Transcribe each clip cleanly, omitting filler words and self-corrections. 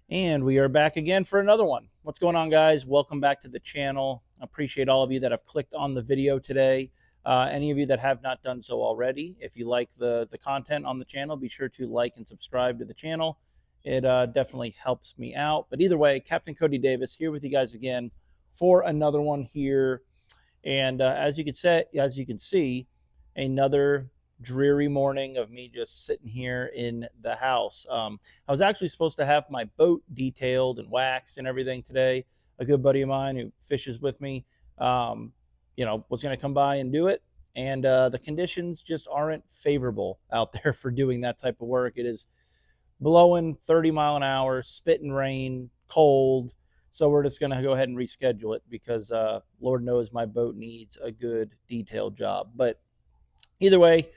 And we are back again for another one. What's going on, guys? Welcome back to the channel. I appreciate all of you that have clicked on the video today. Any of you that have not done so already, if you like the content on the channel, be sure to like and subscribe to the channel. It definitely helps me out. But either way, Captain Cody Davis here with you guys again for another one here. And as you can see, another dreary morning of me just sitting here in the house. I was actually supposed to have my boat detailed and waxed and everything today. A good buddy of mine who fishes with me, was going to come by and do it. And the conditions just aren't favorable out there for doing that type of work. It is blowing 30 mile an hour, spitting rain, cold. So we're just going to go ahead and reschedule it because Lord knows my boat needs a good detailed job. But either way,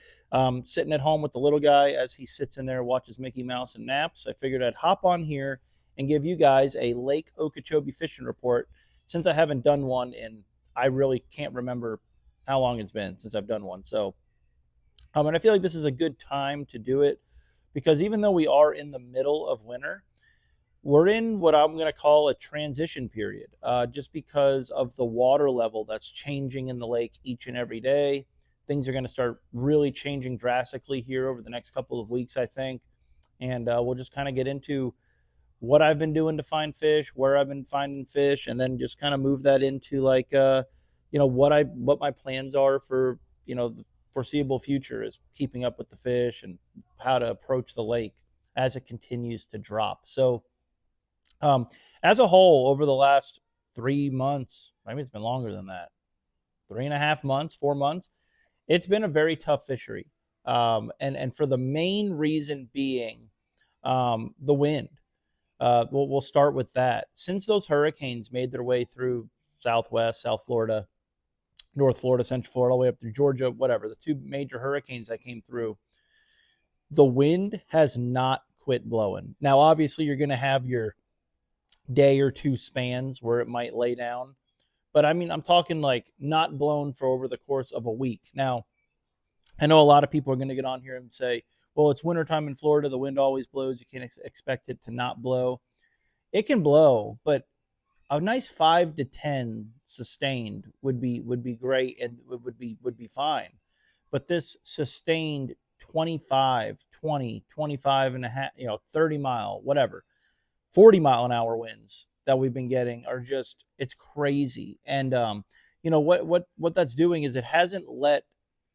sitting at home with the little guy as he sits in there, watches Mickey Mouse and naps, I figured I'd hop on here and give you guys a Lake Okeechobee fishing report since I haven't done one and I really can't remember how long it's been since I've done one. So, and I feel like this is a good time to do it because even though we are in the middle of winter, we're in what I'm going to call a transition period, just because of the water level that's changing in the lake each and every day. Things are going to start really changing drastically here over the next couple of weeks, I think. And we'll just kind of get into what I've been doing to find fish, where I've been finding fish, and then just kind of move that into what my plans are for the foreseeable future is keeping up with the fish and how to approach the lake as it continues to drop. So um, as a whole, over the last 3 months, maybe it's been longer than that, 3.5 months, 4 months, it's been a very tough fishery. And for the main reason being the wind. We'll start with that. Since those hurricanes made their way through Southwest, South Florida, North Florida, Central Florida, all the way up through Georgia, whatever, the two major hurricanes that came through, the wind has not quit blowing. Now, obviously, you're going to have your day or two spans where it might lay down. But I mean, I'm talking like not blown for over the course of a week. Now, I know a lot of people are going to get on here and say, well, it's wintertime in Florida. The wind always blows. You can't expect it to not blow. It can blow, but a nice 5 to 10 sustained would be great and would be fine. But this sustained 25, 20, 25 and a half, 30 mile, whatever, 40 mile an hour winds that we've been getting are just, it's crazy. And what that's doing is it hasn't let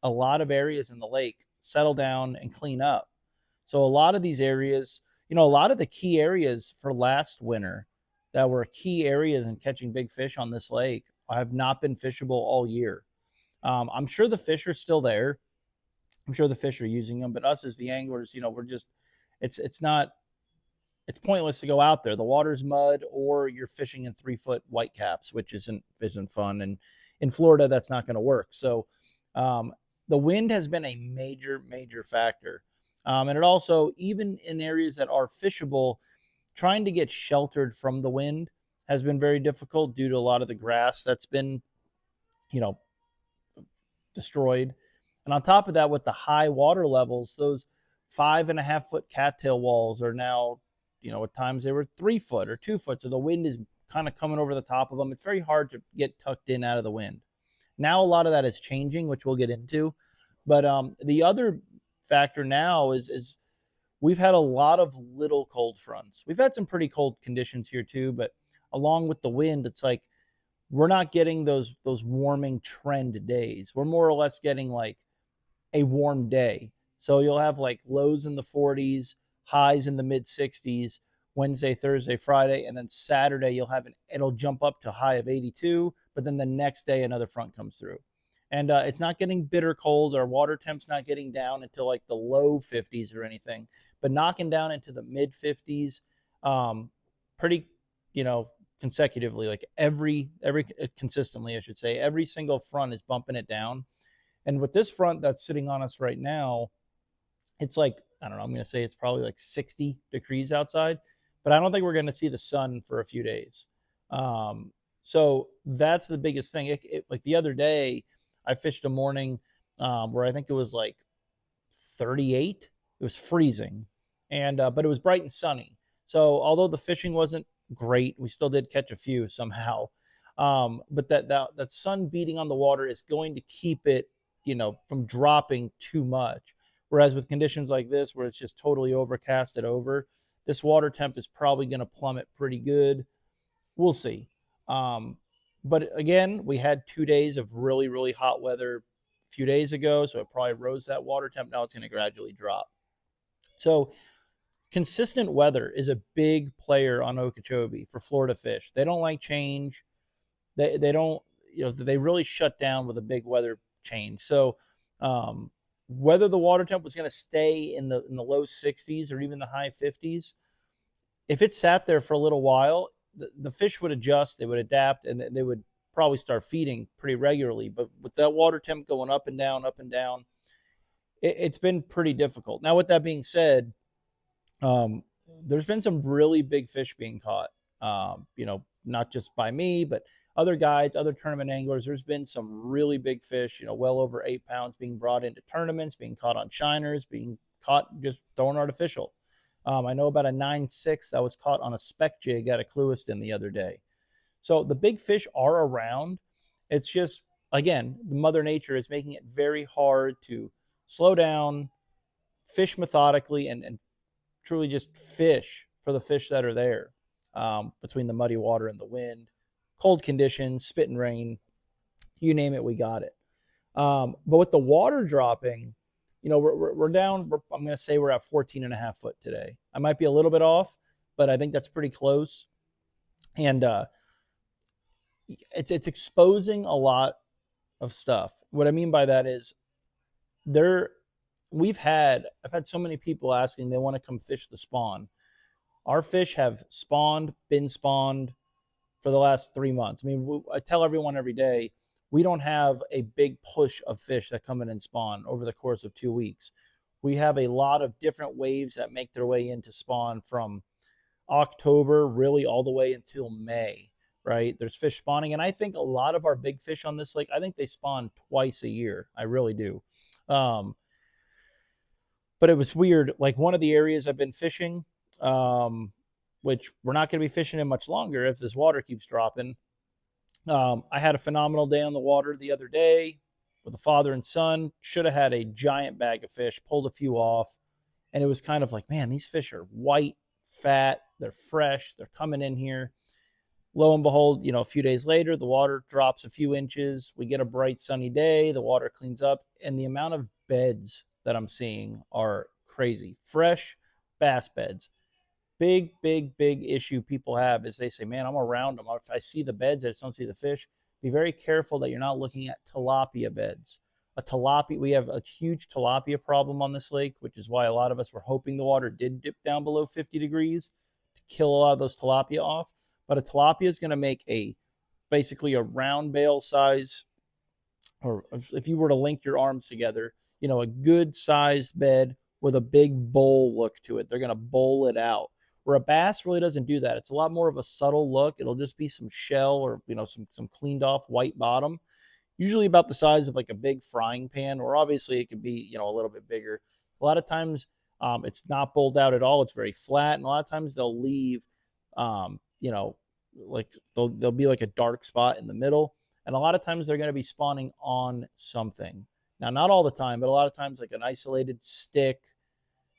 a lot of areas in the lake settle down and clean up. So a lot of these areas, a lot of the key areas for last winter that were key areas in catching big fish on this lake have not been fishable all year. I'm sure the fish are still there. I'm sure the fish are using them, but us as the anglers, we're just, it's not, it's pointless to go out there. The water's mud, or you're fishing in 3-foot white caps, which isn't fun. And in Florida, that's not going to work. So the wind has been a major factor. And it also, even in areas that are fishable, trying to get sheltered from the wind has been very difficult due to a lot of the grass that's been, destroyed. And on top of that, with the high water levels, those 5.5-foot cattail walls are now, at times they were 3 foot or 2 foot. So the wind is kind of coming over the top of them. It's very hard to get tucked in out of the wind. Now, a lot of that is changing, which we'll get into. But the other factor now is we've had a lot of little cold fronts. We've had some pretty cold conditions here too, but along with the wind, it's like we're not getting those warming trend days. We're more or less getting like a warm day. So you'll have like lows in the 40s, highs in the mid 60s, Wednesday, Thursday, Friday, and then Saturday it'll jump up to a high of 82, but then the next day another front comes through. And it's not getting bitter cold. Our water temp's not getting down until like the low 50s or anything, but knocking down into the mid 50s pretty, consecutively, like every consistently, I should say. Every single front is bumping it down. And with this front that's sitting on us right now, it's like, I don't know, I'm going to say it's probably like 60 degrees outside, but I don't think we're going to see the sun for a few days. So that's the biggest thing. Like the other day, I fished a morning where I think it was like 38. It was freezing, and but it was bright and sunny. So although the fishing wasn't great, we still did catch a few somehow. But that sun beating on the water is going to keep it, from dropping too much. Whereas with conditions like this, where it's just totally overcasted over, this water temp is probably going to plummet pretty good. We'll see. Um, but again, we had 2 days of really, really hot weather a few days ago, so it probably rose that water temp. Now it's going to gradually drop. So consistent weather is a big player on Okeechobee for Florida fish. They don't like change. They don't, they really shut down with a big weather change. So um, whether the water temp was going to stay in the low 60s or even the high 50s, if it sat there for a little while, the fish would adjust, they would adapt, and they would probably start feeding pretty regularly. But with that water temp going up and down, it's been pretty difficult. Now, with that being said, um, there's been some really big fish being caught. Not just by me, but other guides, other tournament anglers. There's been some really big fish, well over 8 pounds being brought into tournaments, being caught on shiners, being caught just throwing artificial. I know about a 9.6 that was caught on a speck jig at a Clewiston the other day. So the big fish are around. It's just, again, Mother Nature is making it very hard to slow down, fish methodically, and truly just fish for the fish that are there, between the muddy water and the wind, cold conditions, spit and rain, you name it, we got it. But with the water dropping, we're down. I'm going to say we're at 14 and a half foot today. I might be a little bit off, but I think that's pretty close. And it's exposing a lot of stuff. What I mean by that is there I've had so many people asking they want to come fish the spawn. Our fish have been spawned for the last 3 months. I mean, I tell everyone every day, we don't have a big push of fish that come in and spawn over the course of 2 weeks. We have a lot of different waves that make their way into spawn from October really all the way until May, right? There's fish spawning. And I think a lot of our big fish on this lake, I think they spawn twice a year. I really do. But it was weird. Like one of the areas I've been fishing, which we're not going to be fishing in much longer if this water keeps dropping. I had a phenomenal day on the water the other day with a father and son. Should have had a giant bag of fish, pulled a few off. And it was kind of like, man, these fish are white, fat, they're fresh, they're coming in here. Lo and behold, a few days later, the water drops a few inches. We get a bright sunny day, the water cleans up, and the amount of beds that I'm seeing are crazy. Fresh bass beds. Big, big, big issue people have is they say, man, I'm around them. If I see the beds, I just don't see the fish. Be very careful that you're not looking at tilapia beds. We have a huge tilapia problem on this lake, which is why a lot of us were hoping the water did dip down below 50 degrees to kill a lot of those tilapia off. But a tilapia is going to make basically a round bale size, or if you were to link your arms together, a good sized bed with a big bowl look to it. They're going to bowl it out. Where a bass really doesn't do that. It's a lot more of a subtle look. It'll just be some shell or some cleaned off white bottom, usually about the size of like a big frying pan, or obviously it could be a little bit bigger. A lot of times it's not bowled out at all. It's very flat, and a lot of times they'll leave like there'll be like a dark spot in the middle, and a lot of times they're going to be spawning on something. Now, not all the time, but a lot of times like an isolated stick.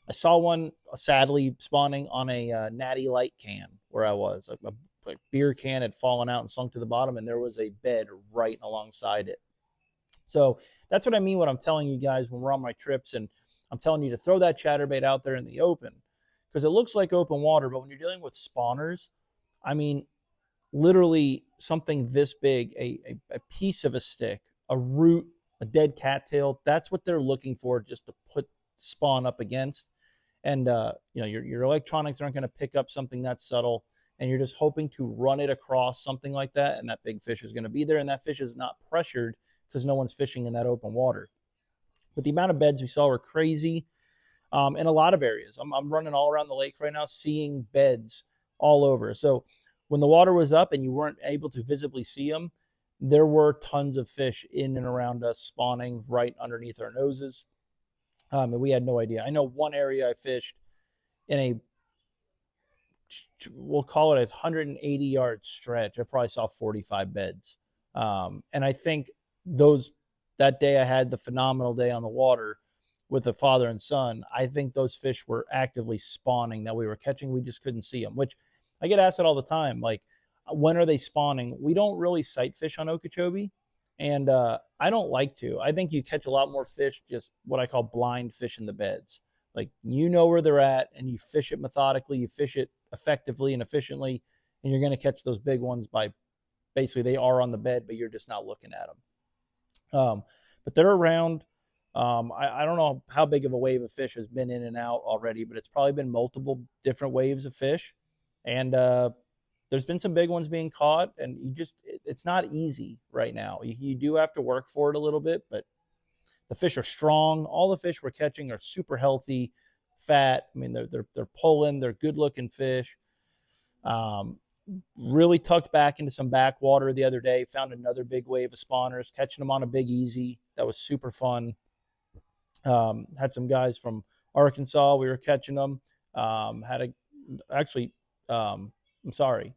I saw one sadly spawning on a Natty Light can where I was. A beer can had fallen out and sunk to the bottom, and there was a bed right alongside it. So that's what I mean when I'm telling you guys when we're on my trips, and I'm telling you to throw that chatterbait out there in the open, because it looks like open water, but when you're dealing with spawners, I mean, literally something this big, a piece of a stick, a root, a dead cattail, that's what they're looking for just to put spawn up against. And your electronics aren't going to pick up something that subtle, and you're just hoping to run it across something like that, and that big fish is going to be there, and that fish is not pressured because no one's fishing in that open water. But the amount of beds we saw were crazy in a lot of areas. I'm running all around the lake right now, seeing beds all over. So when the water was up and you weren't able to visibly see them, there were tons of fish in and around us spawning right underneath our noses. And we had no idea. I know one area I fished in a we'll call it a 180-yard stretch. I probably saw 45 beds. And I think those that day I had the phenomenal day on the water with the father and son. I think those fish were actively spawning that we were catching. We just couldn't see them, which I get asked it all the time. Like, when are they spawning? We don't really sight fish on Okeechobee. And I don't like to. I think you catch a lot more fish, just what I call blind fish in the beds. Like, you know where they're at, and you fish it methodically, you fish it effectively and efficiently, and you're going to catch those big ones by basically they are on the bed, but you're just not looking at them. But they're around. I don't know how big of a wave of fish has been in and out already, but it's probably been multiple different waves of fish. And there's been some big ones being caught, and it's not easy right now. You do have to work for it a little bit, but the fish are strong. All the fish we're catching are super healthy, fat. I mean, they're pulling. They're good looking fish. Really tucked back into some backwater the other day. Found another big wave of spawners, catching them on a big easy. That was super fun. Had some guys from Arkansas. We were catching them. I'm sorry,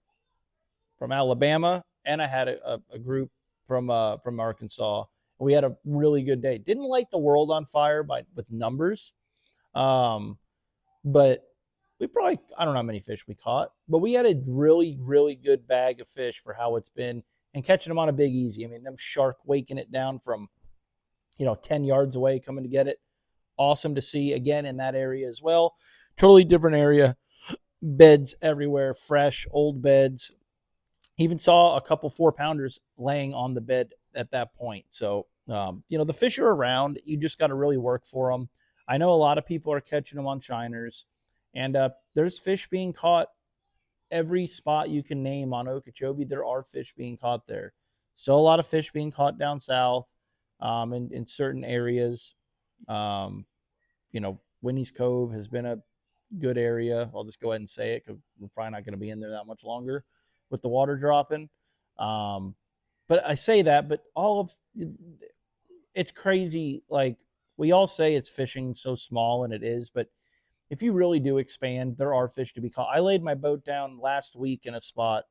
from Alabama, and I had a group from Arkansas. We had a really good day. Didn't light the world on fire with numbers, but we probably, I don't know how many fish we caught, but we had a really, really good bag of fish for how it's been, and catching them on a big easy. I mean, them shark waking it down from 10 yards away coming to get it. Awesome to see again in that area as well. Totally different area. Beds everywhere, fresh, old beds. Even saw a couple 4-pounders laying on the bed at that point. So, the fish are around. You just got to really work for them. I know a lot of people are catching them on shiners, and there's fish being caught every spot you can name on Okeechobee. There are fish being caught there. Still a lot of fish being caught down south in certain areas. Winnie's Cove has been a good area. I'll just go ahead and say it because we're probably not going to be in there that much longer with the water dropping. But I say that, but it's crazy. Like, we all say it's fishing so small, and it is, but if you really do expand, there are fish to be caught. I laid my boat down last week in a spot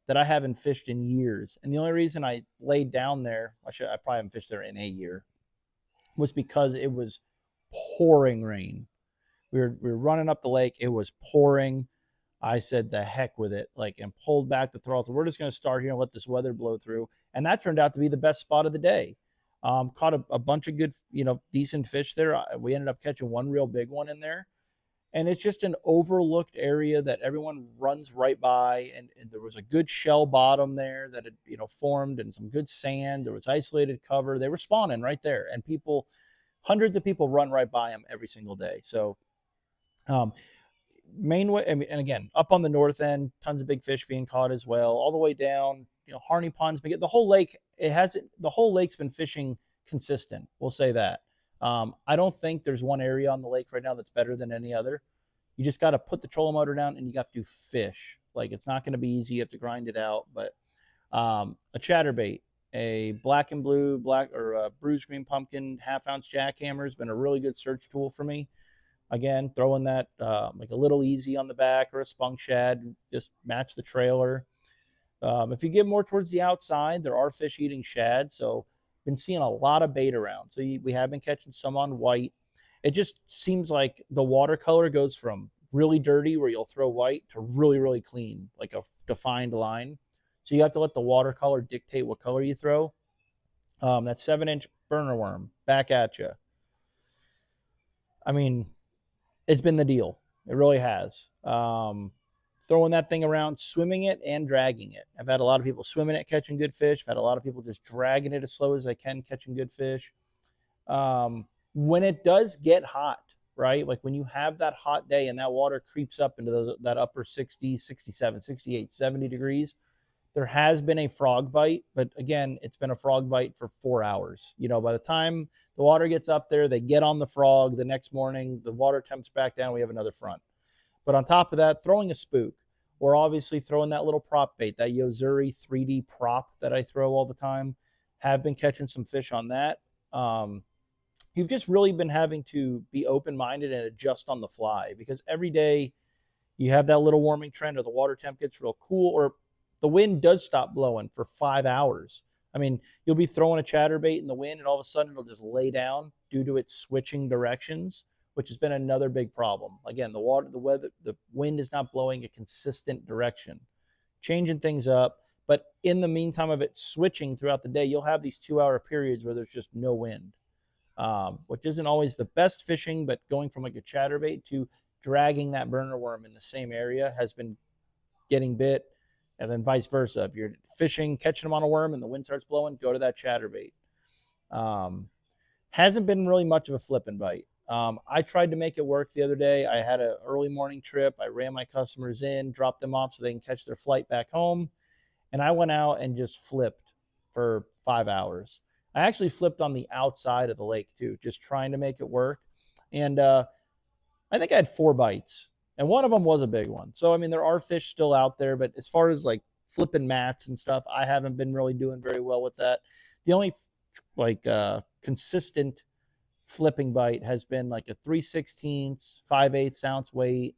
that I haven't fished in years. And the only reason I laid down there, I probably haven't fished there in a year, was because it was pouring rain. We were running up the lake. It was pouring. I said, the heck with it, and pulled back the throttle. So we're just going to start here and let this weather blow through. And that turned out to be the best spot of the day. Caught a bunch of good, decent fish there. We ended up catching one real big one in there. And it's just an overlooked area that everyone runs right by. And there was a good shell bottom there that had, formed, and some good sand. There was isolated cover. They were spawning right there. And hundreds of people run right by them every single day. So, main way, and again, up on the north end, tons of big fish being caught as well. All the way down, Harney Pond's been, the whole lake. The whole lake's been fishing consistent. We'll say that. I don't think there's one area on the lake right now that's better than any other. You just got to put the trolling motor down and you got to fish. It's not going to be easy. You have to grind it out. But a chatterbait, a black and blue, or a bruised green pumpkin, 1/2-ounce jackhammer has been a really good search tool for me. Again, throwing that like a little easy on the back, or a spunk shad, just match the trailer. If you get more towards the outside, there are fish eating shad. So been seeing a lot of bait around. So we have been catching some on white. It just seems like the watercolor goes from really dirty, where you'll throw white, to really, really clean, like a defined line. So you have to let the watercolor dictate what color you throw. That 7-inch burner worm back at you. I mean, it's been the deal. It really has. Throwing that thing around, swimming it and dragging it. I've had a lot of people swimming it, catching good fish. I've had a lot of people just dragging it as slow as they can, catching good fish. When it does get hot, right? Like when you have that hot day and that water creeps up into that upper 60, 67, 68, 70 degrees, there has been a frog bite. But again, it's been a frog bite for 4 hours. By the time the water gets up there, they get on the frog. The next morning, the water temps back down. We have another front. But on top of that, throwing a spook, or obviously throwing that little prop bait, that Yozuri 3D prop that I throw all the time, have been catching some fish on that. You've just really been having to be open-minded and adjust on the fly, because every day you have that little warming trend, or the water temp gets real cool, or the wind does stop blowing for 5 hours. I mean, you'll be throwing a chatterbait in the wind, and all of a sudden it'll just lay down due to its switching directions, which has been another big problem. Again, the wind is not blowing a consistent direction, changing things up. But in the meantime of it switching throughout the day, you'll have these 2 hour periods where there's just no wind, which isn't always the best fishing. But going from like a chatterbait to dragging that burner worm in the same area has been getting bit, and then vice versa. If you're fishing, catching them on a worm, and the wind starts blowing, go to that chatterbait. Hasn't been really much of a flip and bite. I tried to make it work the other day. I had an early morning trip. I ran my customers in, dropped them off so they can catch their flight back home. And I went out and just flipped for 5 hours. I actually flipped on the outside of the lake too, just trying to make it work. And I think I had 4 bites, and one of them was a big one. So, I mean, there are fish still out there, but as far as like flipping mats and stuff, I haven't been really doing very well with that. The only like consistent flipping bite has been like a 3/16, 5/8 ounce weight,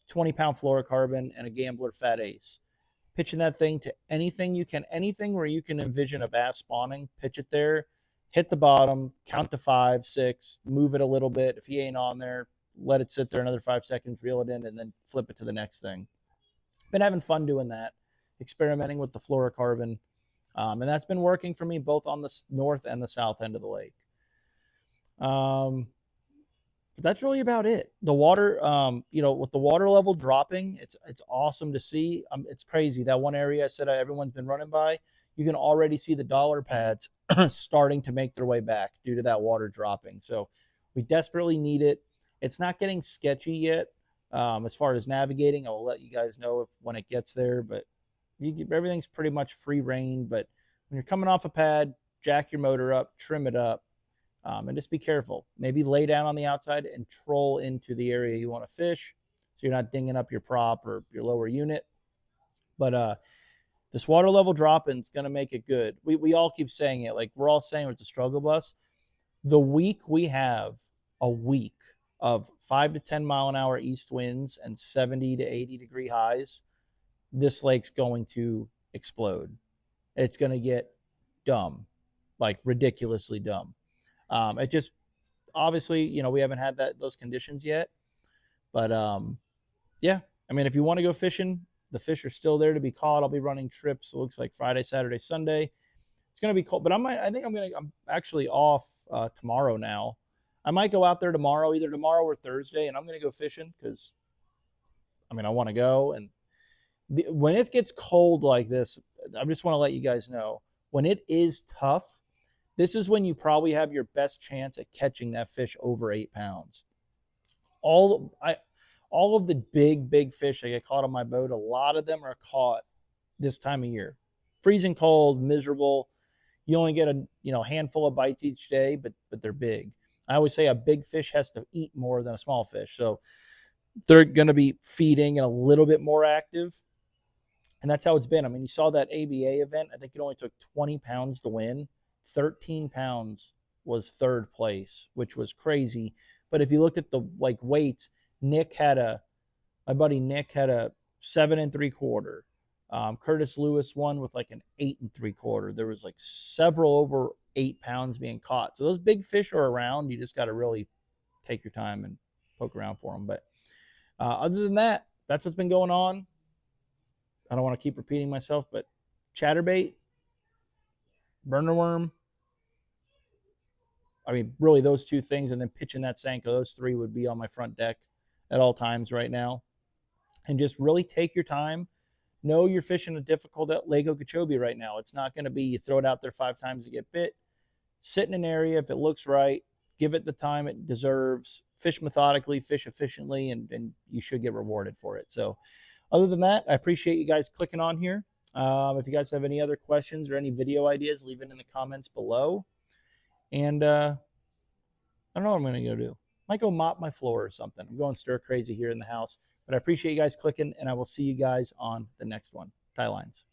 20-pound fluorocarbon, and a Gambler Fat Ace. Pitching that thing to anything you can, anything where you can envision a bass spawning, pitch it there, hit the bottom, count to 5, 6, move it a little bit. If he ain't on there, let it sit there another 5 seconds, reel it in, and then flip it to the next thing. Been having fun doing that, experimenting with the fluorocarbon, and that's been working for me both on the north and the south end of the lake. But that's really about it. The water, with the water level dropping, it's awesome to see. It's crazy. That one area I said everyone's been running by, you can already see the dollar pads starting to make their way back due to that water dropping. So we desperately need it. It's not getting sketchy yet as far as navigating. I will let you guys know when it gets there, but everything's pretty much free reign. But when you're coming off a pad, jack your motor up, trim it up, and just be careful. Maybe lay down on the outside and troll into the area you want to fish so you're not dinging up your prop or your lower unit. But this water level dropping is going to make it good. We all keep saying it. Like, we're all saying it's a struggle bus. The week we have a week of 5 to 10 mile an hour east winds and 70 to 80 degree highs, this lake's going to explode. It's going to get dumb, like ridiculously dumb. It just, obviously, we haven't had those conditions yet. But yeah, I mean, if you want to go fishing, the fish are still there to be caught. I'll be running trips. It looks like Friday, Saturday, Sunday. It's going to be cold, but I'm actually off tomorrow now. I might go out there tomorrow, either tomorrow or Thursday, and I'm going to go fishing because, I want to go. And when it gets cold like this, I just want to let you guys know, when it is tough, this is when you probably have your best chance at catching that fish over 8 pounds. All of the big fish that get caught on my boat, a lot of them are caught this time of year. Freezing cold, miserable. You only get a handful of bites each day, but they're big. I always say a big fish has to eat more than a small fish. So they're going to be feeding and a little bit more active. And that's how it's been. I mean, you saw that ABA event. I think it only took 20 pounds to win. 13 pounds was third place, which was crazy. But if you looked at the weights, my buddy Nick had a 7 3/4. Curtis Lewis won with like an 8 3/4. There was like several over 8 pounds being caught. So those big fish are around. You just got to really take your time and poke around for them. But other than that, that's what's been going on. I don't want to keep repeating myself, but chatterbait, burner worm, really those two things, and then pitching that Senko, those three would be on my front deck at all times right now. And just really take your time. Know you're fishing a difficult Lake Okeechobee right now. It's not going to be you throw it out there 5 times to get bit. Sit in an area, if it looks right, give it the time it deserves, fish methodically, fish efficiently, and you should get rewarded for it. So other than that, I appreciate you guys clicking on here. If you guys have any other questions or any video ideas, leave it in the comments below. And I don't know what I'm going to go do. Might go mop my floor or something. I'm going stir crazy here in the house. But I appreciate you guys clicking, and I will see you guys on the next one. Tie lines.